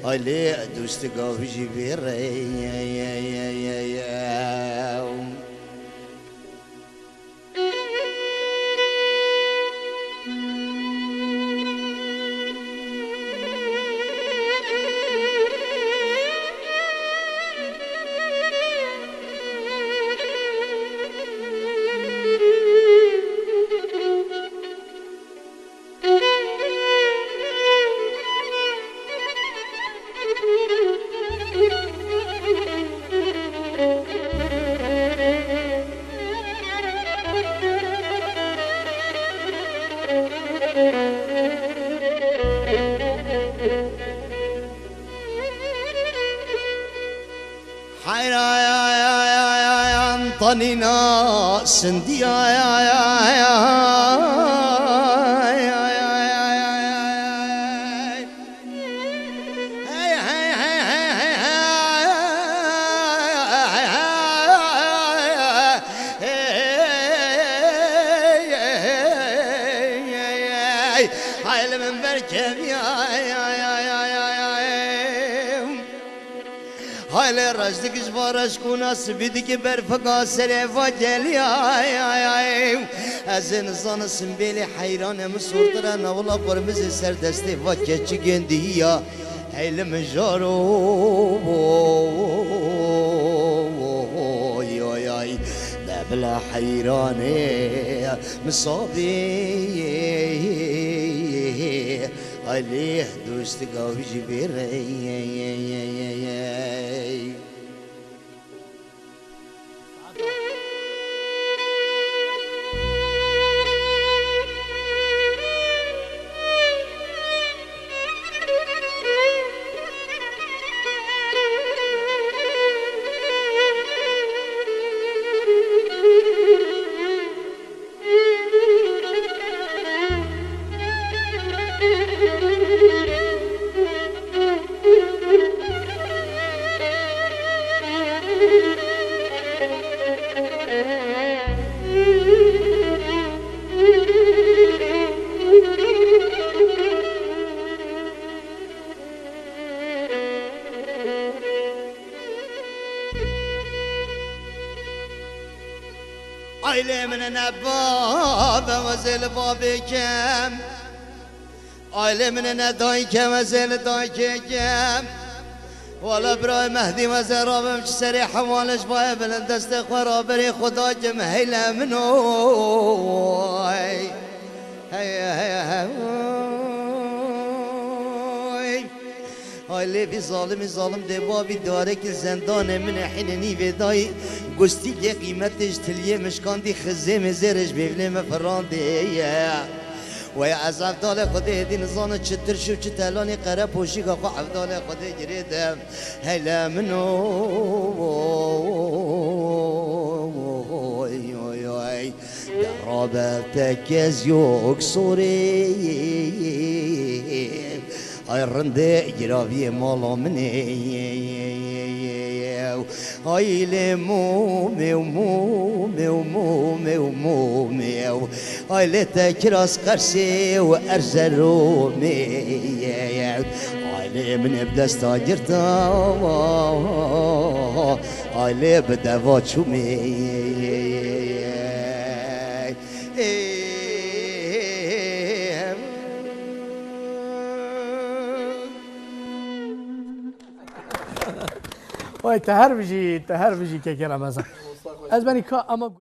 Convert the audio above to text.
Ali dost gavji bere طنينا سندي هاي من بركب هاي رجدك جبارش كوناس بيدك برفقا سريفا جلي ازن زان سنبيلي حيران مسورتنا ولا قرمز سردستي فاكيتش جندية هاي المجارو بلا حيراني مصابي عليه دوست قوي جبيري عيلي من نباب وزل بابكم عيلي من ندايك وزل دايكم ولا براي مهدي وزل رابم سري حوالش باي بلند استخبار بري خدا جمهيلا منو هيا عيلي في ظالم دبابي دارك الزندان من حين نيفي داي قستي لي قيمتش تليه مشكان دي خزيم زرش بيفلي مفراندي ويا عذاب دالي خدي دي نظام تشتر شو تشتلاني قرب وشي قاقو عفدالي خدي جريدم هلا منو درابتك يزيوك صوري هاي الرندة جرابي مالا مني هاي لمومي هاي لتكراس قرسي وارزل رومي هاي من بدست اجرتا هاي بدفات شومي وای تهر بجی که کرم از من که اما